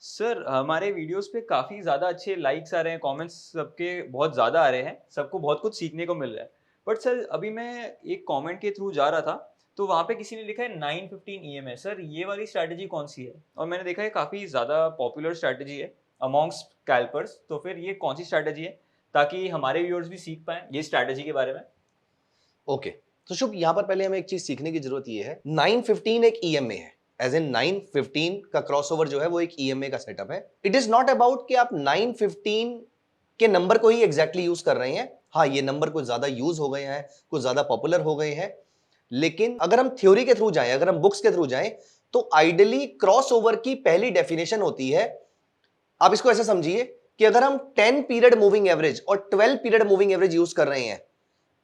Sir, हमारे videos पे काफ़ी ज़्यादा अच्छे लाइक्स आ रहे हैं, कमेंट्स सबके बहुत ज़्यादा आ रहे हैं, सबको बहुत कुछ सीखने को मिल रहा है। बट सर, अभी मैं एक कमेंट के थ्रू जा रहा था, तो वहाँ पे किसी ने लिखा है 915 ईएमए। सर, ये वाली स्ट्रैटेजी कौन-सी है? और मैंने देखा है काफ़ी ज़्यादा पॉपुलर स्ट्रैटेजी है अमॉन्ग्स्ट स्कैल्पर्स। तो फिर ये कौन-सी स्ट्रैटेजी है? ताकि हमारे व्यूअर्स भी सीख पाएँ ये स्ट्रैटेजी के बारे में। ओके। तो शुभ, यहां पर पहले हमें एक चीज सीखने की जरूरत ये है, 915 एक ईएमए है। एज इन 915 का क्रॉसओवर जो है वो एक ईएमए का सेटअप है। इट इज नॉट अबाउट कि आप 915 के नंबर को ही एग्जैक्टली यूज कर रहे हैं। हाँ, ये नंबर कुछ ज्यादा यूज हो गए हैं, कुछ ज्यादा पॉपुलर हो गए हैं, लेकिन अगर हम थ्योरी के थ्रू जाएं, अगर हम बुक्स के थ्रू जाएं, तो आइडियली क्रॉसओवर की पहली डेफिनेशन होती है, आप इसको ऐसे समझिए कि अगर हम 10 पीरियड मूविंग एवरेज और 12 पीरियड मूविंग एवरेज यूज कर रहे हैं,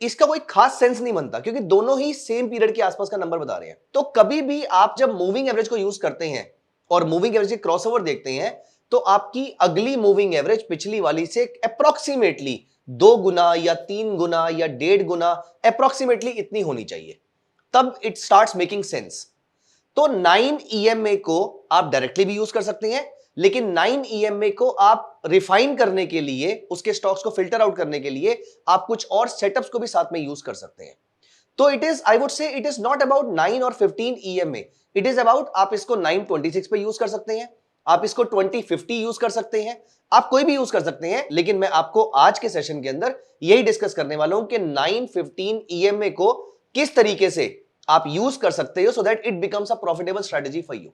इसका कोई खास सेंस नहीं बनता, क्योंकि दोनों ही सेम पीरियड के आसपास का नंबर बता रहे हैं। तो कभी भी आप जब मूविंग एवरेज को यूज करते हैं और मूविंग एवरेज के क्रॉसओवर देखते हैं, तो आपकी अगली मूविंग एवरेज पिछली वाली से अप्रोक्सीमेटली 2 गुना या 3 गुना या 1.5 गुना अप्रोक्सीमेटली इतनी होनी चाहिए, तब इट स्टार्ट्स मेकिंग सेंस। तो 9 ईएमए को आप डायरेक्टली भी यूज कर सकते हैं, लेकिन 9 ईएमए को आप रिफाइन करने के लिए, उसके स्टॉक्स को फिल्टर आउट करने के लिए आप कुछ और सेटअप्स को भी साथ में यूज कर सकते हैं। तो it is, I would say, it is not about 9 और 15 ईएमए, इट इज अबाउट, आप इसको 926 पे यूज कर सकते हैं, आप इसको 2050 यूज कर सकते हैं, आप कोई भी यूज कर सकते हैं। लेकिन मैं आपको आज के सेशन के अंदर यही डिस्कस करने वाला हूं कि 915 ईएमए को किस तरीके से आप यूज कर सकते हो so that it becomes a profitable strategy for you.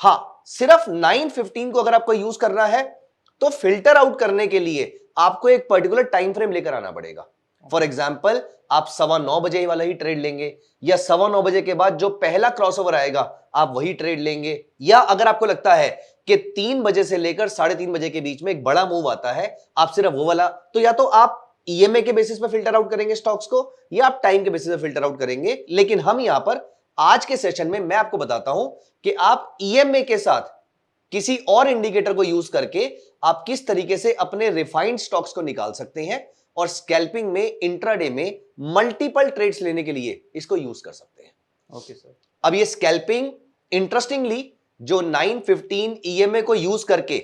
हां, सिर्फ 915 को अगर आपको यूज करना है, तो फिल्टर आउट करने के लिए आपको एक पर्टिकुलर टाइम फ्रेम लेकर आना पड़ेगा। फॉर एग्जाम्पल, आप 9:15 वाला ही ट्रेड लेंगे, या 9:15 के बाद जो पहला क्रॉसओवर आएगा आप वही ट्रेड लेंगे, या अगर आपको लगता है कि 3 बजे से लेकर 3:30 बजे के बीच में एक बड़ा मूव आता है, आप सिर्फ वो वाला, तो या तो आप ईएमए के बेसिस पे फिल्टर आउट करेंगे स्टॉक्स को, या आप टाइम के बेसिस पे फिल्टर आउट करेंगे। लेकिन हम यहां पर आज के सेशन में मैं आपको बताता हूं कि आप ईएमए के साथ किसी और इंडिकेटर को यूज करके आप किस तरीके से अपने रिफाइंड स्टॉक्स को निकाल सकते हैं, और स्कैल्पिंग में, इंट्राडे में मल्टीपल ट्रेड्स लेने के लिए इसको यूज कर सकते हैं। Okay sir. अब ये स्कैल्पिंग इंटरेस्टिंगली जो 915 ईएमए को यूज करके,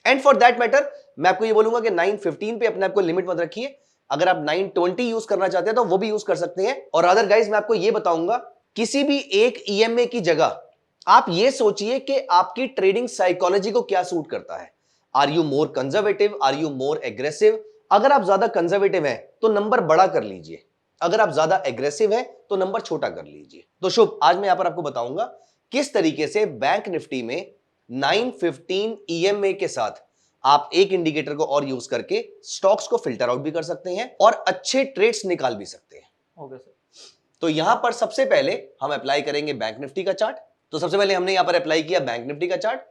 एंड फॉर दैट मैटर मैं आपको ये बोलूंगा कि 915 पे अपने आप को लिमिट मत रखिए, अगर आप 920 यूज करना चाहते हैं तो वो भी यूज कर सकते हैं। और अदर गाइज, मैं आपको ये बताऊंगा, किसी भी एक ईएमए की जगह आप ये सोचिए कि आपकी ट्रेडिंग साइकोलॉजी को क्या सूट करता है। Are you more conservative, are you more aggressive? अगर आप ज्यादा कंजर्वेटिव हैं तो नंबर बड़ा कर लीजिए, अगर आप ज्यादा एग्रेसिव हैं तो नंबर छोटा कर लीजिए। तो शुभ, आज मैं यहां पर आपको बताऊंगा किस तरीके से बैंक निफ्टी में 915 ईएमए के साथ आप एक इंडिकेटर को और यूज करके स्टॉक्स को फिल्टर आउट भी कर सकते हैं और अच्छे ट्रेड्स निकाल भी सकते हैं। Okay sir. तो यहां पर सबसे पहले हम अप्लाई करेंगे बैंक निफ्टी का चार्ट। तो सबसे पहले हमने यहां पर अप्लाई किया बैंक निफ्टी का चार्ट,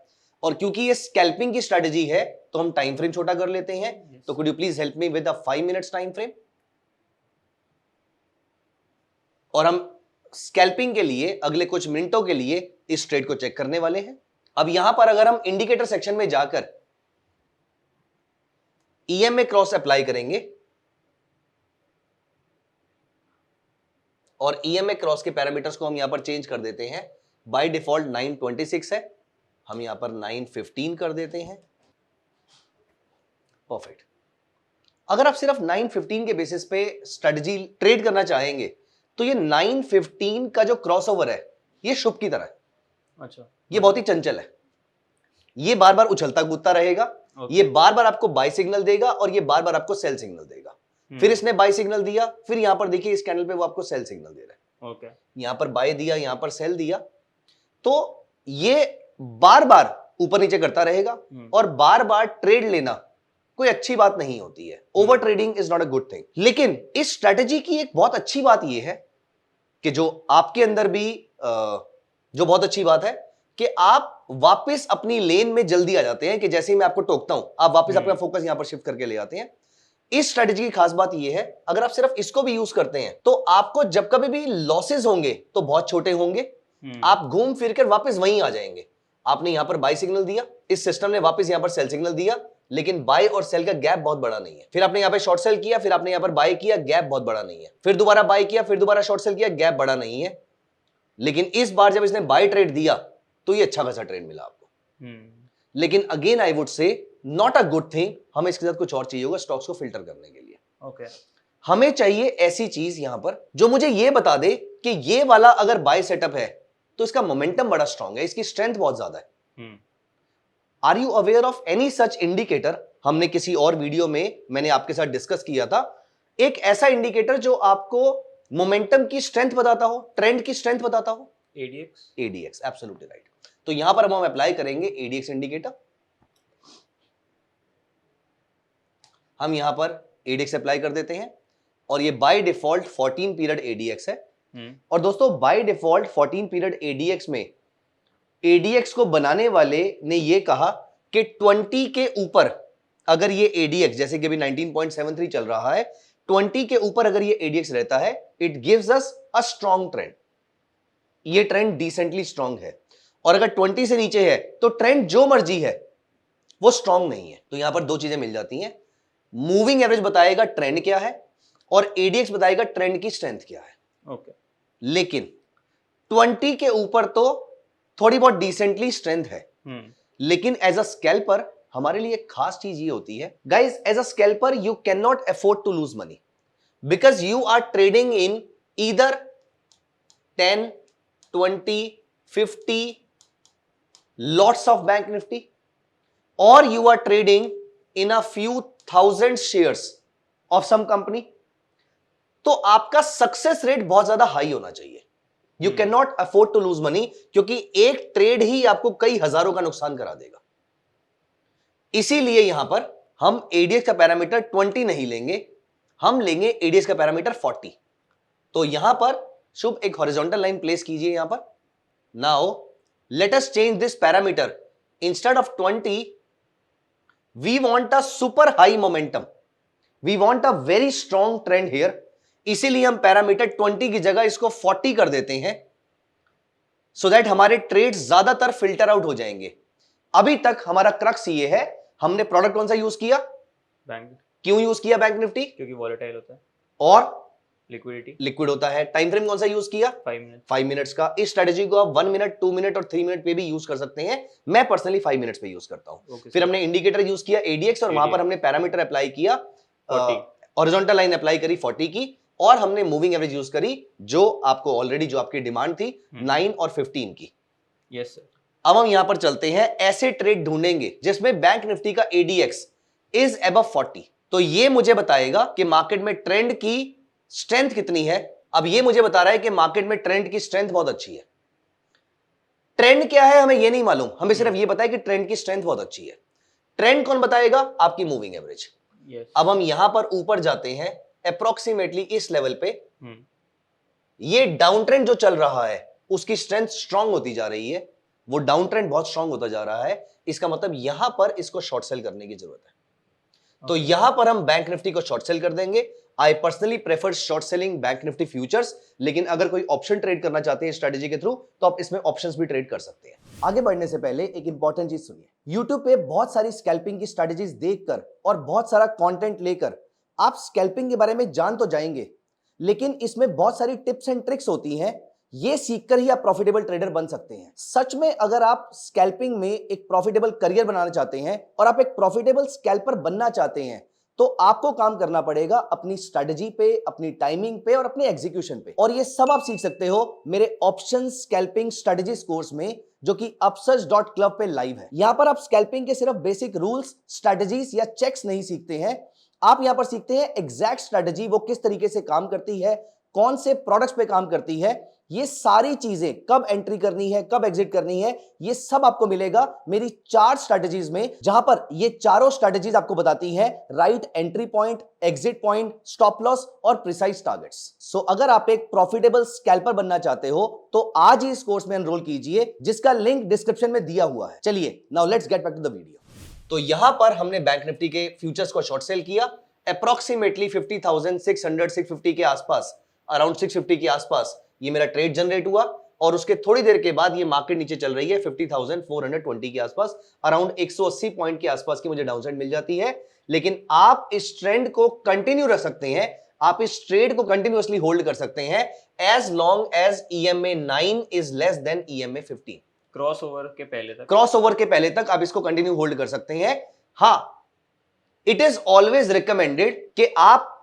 और क्योंकि ये स्कैल्पिंग की स्ट्रेटजी है तो हम टाइम फ्रेम छोटा कर लेते हैं। तो could you please help me with a 5 minutes time frame. और हम स्कैल्पिंग के लिए अगले कुछ मिनटों के लिए इस ट्रेड को चेक करने वाले हैं। अब यहां पर अगर हम इंडिकेटर सेक्शन में जाकर ईएमए क्रॉस अप्लाई करेंगे, और ईएमए क्रॉस के पैरामीटर्स को हम यहां पर चेंज कर देते हैं। बाय डिफॉल्ट 926 है, हम यहां पर 915 कर देते हैं। परफेक्ट। अगर आप सिर्फ 915 के बेसिस पे स्ट्रेटजी ट्रेड करना चाहेंगे, तो ये 915 का जो क्रॉसओवर है ये शुभ की तरह है। अच्छा। ये बहुत ही चंचल है, ये बार बार उछलता कूदता रहेगा, ये बार बार आपको बाय सिग्नल देगा और ये बार बार आपको सेल सिग्नल देगा। फिर इसने बाय सिग्नल दिया, फिर यहां पर देखिए इस कैंडल पे वो आपको सेल सिग्नल दे रहा है। ओके। यहां पर बाय दिया, यहां पर सेल दिया, तो ये बार बार ऊपर नीचे करता रहेगा, और बार बार ट्रेड लेना कोई अच्छी बात नहीं होती है। Over trading is not a good thing. लेकिन इस स्ट्रेटजी की एक बहुत अच्छी बात यह है कि जो आपके अंदर भी जो बहुत अच्छी बात है कि आप वापस अपनी लेन में जल्दी आ जाते हैं, कि जैसे ही मैं आपको टोकता हूं आप वापस अपना फोकस यहां पर शिफ्ट करके ले आते हैं। इस स्ट्रेटजी की खास बात यह है, अगर आप सिर्फ इसको भी यूज करते हैं तो आपको जब कभी भी लॉसेस होंगे तो बहुत छोटे होंगे, आप घूम फिर कर वापस वहीं आ जाएंगे। आपने यहां पर बाय सिग्नल दिया, इस सिस्टम ने वापस यहां पर सेल सिग्नल दिया, लेकिन बाय और सेल का गैप बहुत बड़ा नहीं है। फिर आपने यहां पर शॉर्ट सेल किया, फिर आपने यहां पर बाय किया, गैप बहुत बड़ा नहीं है। फिर दोबारा बाय किया, फिर दोबारा शॉर्ट सेल किया, गैप बड़ा नहीं है। लेकिन इस बार जब इसने बाय ट्रेड दिया तो ये अच्छा खासा ट्रेड मिला आपको। लेकिन again I would say not a good thing, हमें इसके साथ कुछ और चाहिए होगा स्टॉक्स को फिल्टर करने के लिए। ओके, हमें चाहिए ऐसी चीज यहां पर जो मुझे ये बता दे कि ये वाला अगर बाय सेटअप है तो इसका मोमेंटम बड़ा स्ट्रांग है, इसकी स्ट्रेंथ बहुत ज्यादा है। Are you aware of any such indicator? हमने किसी और वीडियो में मैंने आपके साथ डिस्कस किया था एक ऐसा इंडिकेटर जो आपको मोमेंटम की स्ट्रेंथ बताता हो, ट्रेंड की स्ट्रेंथ बताता हो। एडीएक्स। ADX, absolutely right. तो यहां पर हम अप्लाई करेंगे एडीएक्स इंडिकेटर। हम यहां पर एडीएक्स अप्लाई कर देते हैं और ये बाय डिफॉल्ट 14 पीरियड एडीएक्स है। और दोस्तों बाय डिफॉल्ट 14 पीरियड एडीएक्स में एडीएक्स को बनाने वाले ने ये कहा कि 20 के ऊपर अगर ये एडीएक्स, जैसे कि अभी 19.73 चल रहा है, 20 के ऊपर अगर ये एडीएक्स रहता है, it gives us a strong trend. ये ट्रेंड डिसेंटली स्ट्रॉन्ग है। और अगर 20 से नीचे है तो ट्रेंड जो मर्जी है वो स्ट्रॉन्ग नहीं है। तो यहां पर दो चीजें मिल जाती हैं, मूविंग एवरेज बताएगा ट्रेंड क्या है और एडीएक्स बताएगा ट्रेंड की स्ट्रेंथ क्या है। ओके, लेकिन 20 के ऊपर तो थोड़ी बहुत डिसेंटली स्ट्रेंथ है, लेकिन एज अ स्कैल्पर हमारे लिए एक खास चीज ये होती है guys, as a scalper you can not afford to lose money because you are trading in either 10, 20, 50 lots of Bank Nifty और you are trading in a few thousand shares of some company. तो आपका success rate बहुत ज्यादा high होना चाहिए। You can not afford to lose money, क्योंकि एक trade ही आपको कई हजारों का नुकसान करा देगा। इसीलिए यहां पर हम एडीएक्स का पैरामीटर 20 नहीं लेंगे, हम लेंगे एडीएक्स का पैरामीटर 40। तो यहां पर शुभ एक हॉरिजॉन्टल लाइन प्लेस कीजिए यहां पर। Now let us change this parameter, instead of 20 we want a super high momentum, we want a very strong trend here. इसीलिए हम पैरामीटर 20 की जगह इसको 40 कर देते हैं, सो दैट हमारे ट्रेड्स ज्यादातर फिल्टर आउट हो जाएंगे। अभी तक हमारा क्रक्स ये है, हमने प्रोडक्ट कौन सा यूज किया? बैंक। क्यों यूज किया बैंक निफ्टी? क्योंकि वॉलेटाइल होता है और लिक्विडिटी, लिक्विड होता है। टाइम फ्रेम कौन सा यूज किया? 5 मिनट। 5 मिनट्स का। इस स्ट्रेटेजी को आप 1 मिनट, 2 मिनट और 3 मिनट पे भी यूज कर सकते हैं। मैं पर्सनली 5 मिनट्स पे यूज करता हूं। फिर हमने इंडिकेटर यूज किया एडीएक्स और वहां पर हमने पैरामीटर अप्लाई किया, हॉरिजॉन्टल लाइन अप्लाई करी 40 की, और हमने मूविंग एवरेज यूज करी जो आपको ऑलरेडी, जो आपकी डिमांड थी 9 और 15 की। Yes sir. अब हम यहां पर चलते हैं, ऐसे ट्रेड ढूंढेंगे जिसमें बैंक निफ्टी का एडीएक्स इज अबव 40। तो ये मुझे बताएगा कि मार्केट में ट्रेंड की स्ट्रेंथ कितनी है। अब ये मुझे बता रहा है कि मार्केट में ट्रेंड की स्ट्रेंथ बहुत अच्छी है। ट्रेंड क्या है हमें ये नहीं मालूम, हमें सिर्फ ये पता है कि ट्रेंड की स्ट्रेंथ बहुत अच्छी है। ट्रेंड कौन बताएगा? आपकी मूविंग एवरेज। अब हम यहां पर ऊपर जाते हैं, अप्रोक्सीमेटली इस लेवल पे ये डाउन ट्रेंड जो चल रहा है उसकी स्ट्रेंथ स्ट्रांग होती जा रही है, वो डाउन ट्रेंड बहुत स्ट्रांग होता जा रहा है। इसका मतलब यहां पर इसको शॉर्ट सेल करने की जरूरत है। तो यहां पर हम बैंक निफ्टी को शॉर्ट सेल कर देंगे। I personally prefer short selling bank Nifty futures, लेकिन अगर कोई ऑप्शन ट्रेड करना चाहते हैं स्ट्रेटेजी के थ्रू तो आप इसमें ऑप्शंस भी ट्रेड कर सकते हैं। आगे बढ़ने से पहले एक इंपॉर्टेंट चीज सुनिए। YouTube पे बहुत सारी स्कैल्पिंग की स्ट्रेटेजीज देखकर और बहुत सारा कंटेंट लेकर आप स्कैल्पिंग के बारे में जान तो जाएंगे, लेकिन इसमें बहुत सारी टिप्स एंड ट्रिक्स होती हैं, ये सीखकर ही आप प्रॉफिटेबल ट्रेडर बन सकते हैं। सच में अगर आप स्कैल्पिंग में एक प्रॉफिटेबल करियर बनाना चाहते हैं और आप एक प्रॉफिटेबल स्कैल्पर बनना चाहते हैं तो आपको काम करना पड़ेगा अपनी स्ट्रेटजी पे, अपनी टाइमिंग पे और अपने एग्जीक्यूशन पे। और ये सब आप सीख सकते हो मेरे ऑप्शन स्कैल्पिंग स्ट्रेटजीज कोर्स में, जो कि upsurge.club पे लाइव है। यहां पर आप स्कैल्पिंग के सिर्फ बेसिक रूल्स, स्ट्रेटजीज या चेक्स नहीं सीखते हैं, आप यहां पर सीखते हैं एग्जैक्ट स्ट्रेटजी वो किस तरीके से काम करती है, कौन से प्रोडक्ट्स पे काम करती है, ये सारी चीजें कब एंट्री करनी है, कब एग्जिट करनी है, ये सब आपको मिलेगा मेरी 4 स्ट्रेटजीज में, जहां पर ये चारों स्ट्रेटजीज आपको बताती हैं right entry point, exit point, stop loss और प्रिसाइज टारगेट्स। सो अगर आप एक प्रॉफिटेबल स्कैल्पर बनना चाहते हो तो आज ही इस कोर्स में एनरोल कीजिए, जिसका लिंक डिस्क्रिप्शन में दिया हुआ है। चलिए now let's get back to the video. तो यहां पर हमने बैंक निफ्टी के फ्यूचर्स को शॉर्ट सेल किया अप्रोक्सीमेटली 50,600 650 के आसपास, अराउंड 650 के आसपास ये मेरा ट्रेड जनरेट हुआ, और उसके थोड़ी देर के बाद ये मार्केट नीचे चल रही है 50,420 के आसपास, अराउंड 180 पॉइंट के आसपास की मुझे डाउनसाइड मिल जाती है। लेकिन आप इस ट्रेंड को कंटिन्यू रख सकते हैं, आप इस ट्रेड को कंटिन्यूअसली होल्ड कर सकते हैं as long as EMA 9 is less than EMA 15। Cross over के पहले तक, क्रॉस ओवर के पहले तक आप इसको कंटिन्यू होल्ड कर सकते हैं। हाँ, इट इज ऑलवेज रिकमेंडेड कि आप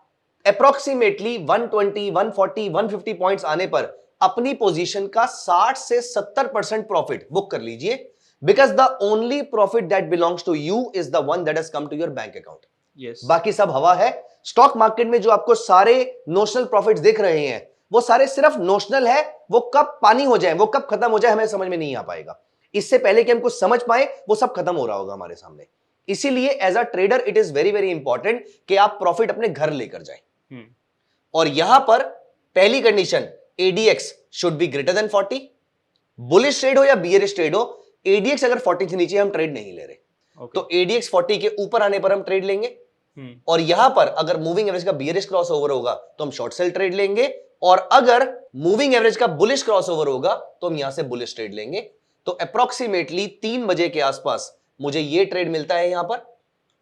अप्रोक्सीमेटली 120, 140, 150 पॉइंट्स आने पर अपनी पोजीशन का 60 से 70% प्रॉफिट बुक कर लीजिए, because the only profit that belongs to you is the one that has come to your bank account. बाकी सब हवा है। स्टॉक मार्केट में जो आपको सारे नोशनल प्रॉफिट्स दिख रहे हैं वो सारे सिर्फ नोशनल है, वो कब पानी हो जाए, वो कब खत्म हो जाए हमें समझ में नहीं आ पाएगा। इससे पहले कि हम कुछ समझ पाए वो सब खत्म हो रहा होगा हमारे सामने। इसीलिए as a trader it is very very important कि आप प्रॉफिट अपने घर लेकर जाएं। और यहां पर पहली condition, ADX should be greater than 40। Bullish trade हो या बियरिश ट्रेड हो, एडीएक्स अगर 40 से नीचे हम ट्रेड नहीं ले रहे, तो एडीएक्स 40 के ऊपर आने पर हम ट्रेड लेंगे। और यहां पर अगर मूविंग एवरेज का बियरिश क्रॉस ओवर होगा तो हम शॉर्ट सेल ट्रेड लेंगे, और अगर मूविंग एवरेज का बुलिश क्रॉस ओवर होगा तो हम यहां से बुलिश ट्रेड लेंगे। तो अप्रोक्सीमेटली 3 बजे के आसपास मुझे ये ट्रेड मिलता है यहां पर।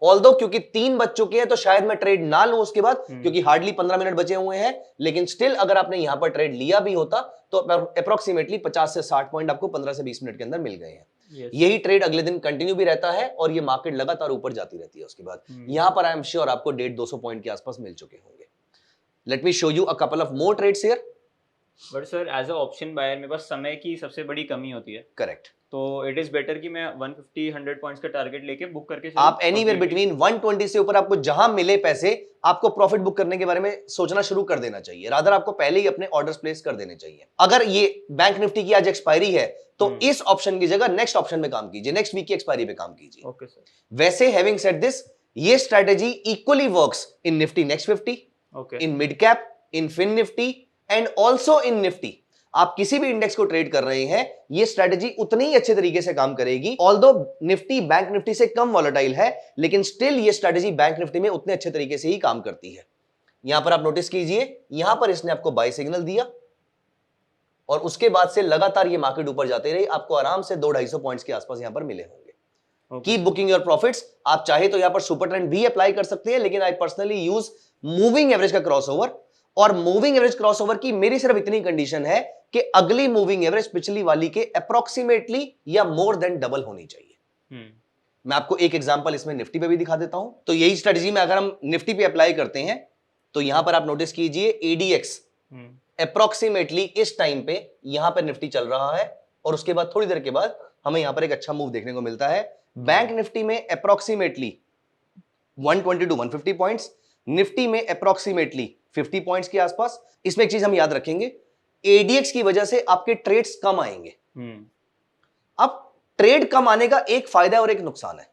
ऑल्दो क्योंकि 3 बज चुके हैं तो शायद मैं ट्रेड ना लूं उसके बाद, क्योंकि हार्डली 15 मिनट बचे हुए हैं, लेकिन स्टिल अगर आपने यहां पर ट्रेड लिया भी होता तो अप्रोक्सीमेटली 50 से 60 पॉइंट आपको 15 से 20 मिनट के अंदर मिल गए हैं। यही ट्रेड अगले दिन कंटिन्यू भी रहता है और ये मार्केट लगातार ऊपर जाती रहती है। उसके बाद यहां पर आई एम श्योर आपको 150-200 पॉइंट के आसपास मिल चुके होंगे। Let me show you a couple of more trades here. But sir as a option buyer मेरे पास समय की सबसे बड़ी कमी होती है। करेक्ट। तो इट इज बेटर कि मैं 150-100 पॉइंट्स का टारगेट लेके बुक करके चलूं। आप एनीवेयर बिटवीन 120 से ऊपर आपको जहां मिले पैसे, आपको प्रॉफिट बुक करने के बारे में सोचना शुरू कर देना चाहिए। रादर आपको पहले ही अपने ऑर्डर्स प्लेस कर देने चाहिए। अगर ये बैंक निफ्टी की आज एक्सपायरी है तो इस ऑप्शन की जगह नेक्स्ट ऑप्शन में काम कीजिए, नेक्स्ट वीक की एक्सपायरी पे काम कीजिए। Okay sir. वैसे हैविंग सेड दिस, ये strategy equally works in Nifty next 50, in mid cap, in Fin Nifty and also in Nifty. आप किसी भी इंडेक्स को ट्रेड कर रहे हैं, ये स्ट्रेटेजी उतनी ही अच्छे तरीके से काम करेगी। ऑल्दो निफ्टी बैंक निफ्टी से कम वॉलेटाइल है, लेकिन स्टिल ये स्ट्रेटेजी बैंक निफ्टी में उतने अच्छे तरीके से ही काम करती है। यहां पर आप नोटिस कीजिए, यहां पर इसने आपको बाय सिग्नल दिया और उसके बाद से लगातार ये मार्केट ऊपर जाते रही, आपको आराम से 200-250 पॉइंट्स के आसपास यहां पर मिले होंगे। Keep booking your profits. आप चाहे तो यहां पर सुपर ट्रेंड भी अप्लाई कर सकते हैं, लेकिन I personally use moving average का क्रॉसओवर। और मूविंग एवरेज क्रॉसओवर की मेरी सिर्फ इतनी कंडीशन है कि अगली मूविंग एवरेज पिछली वाली के अप्रोक्सीमेटली या मोर देन डबल होनी चाहिए। मैं आपको एक एग्जांपल इसमें निफ्टी पे भी दिखा देता हूं। तो यही स्ट्रेटजी में अगर हम निफ्टी पे अप्लाई करते हैं तो यहां पर आप नोटिस कीजिए, एडीएक्स अप्रोक्सीमेटली इस टाइम पे यहां पर निफ्टी चल रहा है और उसके बाद थोड़ी देर के बाद हमें यहां पर एक अच्छा मूव देखने को मिलता है। बैंक निफ्टी में अप्रोक्सीमेटली 120 टू 150 पॉइंट्स, निफ्टी में अप्रोक्सीमेटली 50 पॉइंट्स के आसपास। इसमें एक चीज हम याद रखेंगे, एडीएक्स की वजह से आपके ट्रेड्स कम आएंगे। अब ट्रेड कम आने का एक फायदा और एक नुकसान है।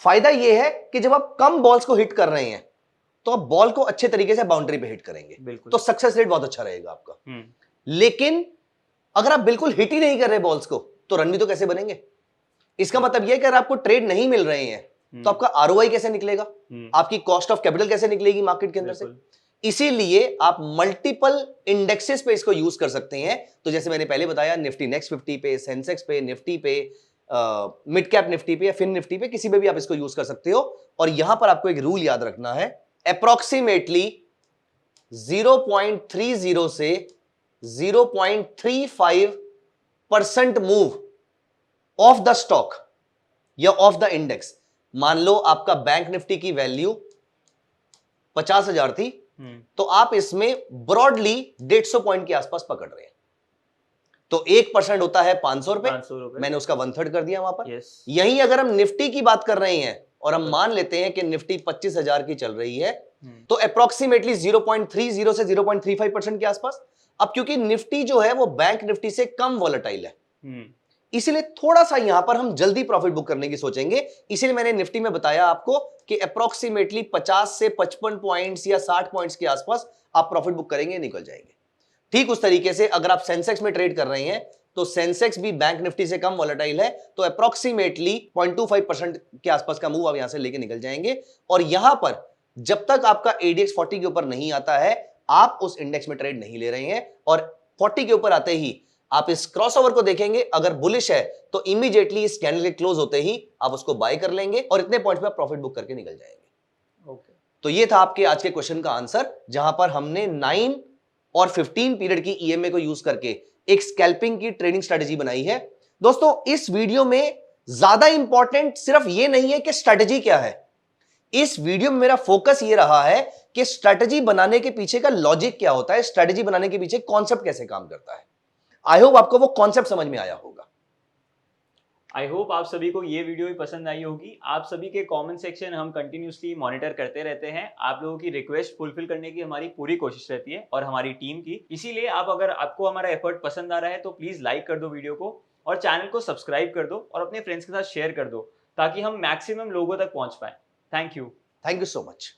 फायदा यह है कि जब आप कम बॉल्स को हिट कर रहे हैं तो आप बॉल को अच्छे तरीके से बाउंड्री पे हिट करेंगे, तो सक्सेस रेट बहुत अच्छा रहेगा आपका। लेकिन अगर आप बिल्कुल हिट ही नहीं कर रहे बॉल्स को तो रन भी तो कैसे बनेंगे? इसका मतलब यह कि अगर आपको ट्रेड नहीं मिल रहे हैं तो आपका आरओआई कैसे निकलेगा, आपकी कॉस्ट ऑफ कैपिटल कैसे निकलेगी मार्केट के अंदर से? इसीलिए आप मल्टीपल इंडेक्सेस पे इसको यूज कर सकते हैं। तो जैसे मैंने पहले बताया, निफ्टी नेक्स्ट 50 पे, सेंसेक्स पे, निफ्टी पे, मिड कैप निफ्टी पे या फिन निफ्टी पे, किसी पे भी आप इसको यूज कर सकते हो। और यहां पर आपको एक रूल याद रखना है, अप्रोक्सीमेटली 0.30 से 0.35% मूव ऑफ द स्टॉक या ऑफ द इंडेक्स। मान लो आपका बैंक निफ्टी की वैल्यू 50,000 थी, तो आप इसमें ब्रॉडली 150 पॉइंट के आसपास पकड़ रहे हैं। तो 1% होता है 500 रुपए, मैंने उसका 1/3 कर दिया वहां पर। यहीं अगर हम निफ्टी की बात कर रहे हैं और हम मान लेते हैं कि निफ्टी 25,000 की चल रही है, तो अप्रोक्सीमेटली 0.30 से 0.35% के आसपास। अब क्योंकि निफ्टी जो है वो बैंक निफ्टी से कम वॉलेटाइल है, इसीलिए थोड़ा सा यहां पर हम जल्दी प्रॉफिट बुक करने की सोचेंगे। इसीलिए मैंने निफ्टी में बताया आपको कि अप्रोक्सीमेटली 50 से 55 पॉइंट्स या 60 पॉइंट्स के आसपास आप प्रॉफिट बुक करेंगे, निकल जाएंगे। ठीक उस तरीके से अगर आप सेंसेक्स में ट्रेड कर रहे हैं तो सेंसेक्स भी बैंक निफ्टी से कम वॉलेटाइल है, तो अप्रोक्सीमेटली 0.25% के आसपास का मूव आप यहां से लेके निकल जाएंगे। और यहां पर जब तक आपका एडीएक्स 40 के ऊपर नहीं आता है, आप उस इंडेक्स में ट्रेड नहीं ले रहे हैं। और 40 के ऊपर आते ही आप इस क्रॉसओवर को देखेंगे, अगर बुलिश है तो इमीडिएटली इस कैंडल के क्लोज होते ही आप उसको बाय कर लेंगे और इतने पॉइंट्स पे आप प्रॉफिट बुक करके निकल जाएंगे। तो ये था आपके आज के क्वेश्चन का आंसर, जहां पर हमने 9 और 15 पीरियड की ईएमए को यूज करके एक स्कैल्पिंग की ट्रेडिंग स्ट्रेटेजी बनाई है। दोस्तों इस वीडियो में ज्यादा इंपॉर्टेंट सिर्फ ये नहीं है कि स्ट्रेटजी क्या है, इस वीडियो में मेरा फोकस ये रहा है कि स्ट्रेटजी बनाने के पीछे का लॉजिक क्या होता है, स्ट्रेटजी बनाने के पीछे कॉन्सेप्ट कैसे काम करता है। आई होप आपको वो कॉन्सेप्ट समझ में आया होगा। आई होप आप सभी को ये वीडियो भी पसंद आई होगी। आप सभी के कमेंट सेक्शन हम कंटिन्यूसली मॉनिटर करते रहते हैं। आप लोगों की रिक्वेस्ट फुलफिल करने की हमारी पूरी कोशिश रहती है और हमारी टीम की। इसीलिए आप अगर आपको हमारा एफर्ट पसंद आ रहा है तो प्लीज लाइक कर दो वीडियो को और चैनल को सब्सक्राइब कर दो और अपने फ्रेंड्स के साथ शेयर कर दो ताकि हम मैक्सिमम लोगों तक पहुंच पाए। Thank you thank you so much.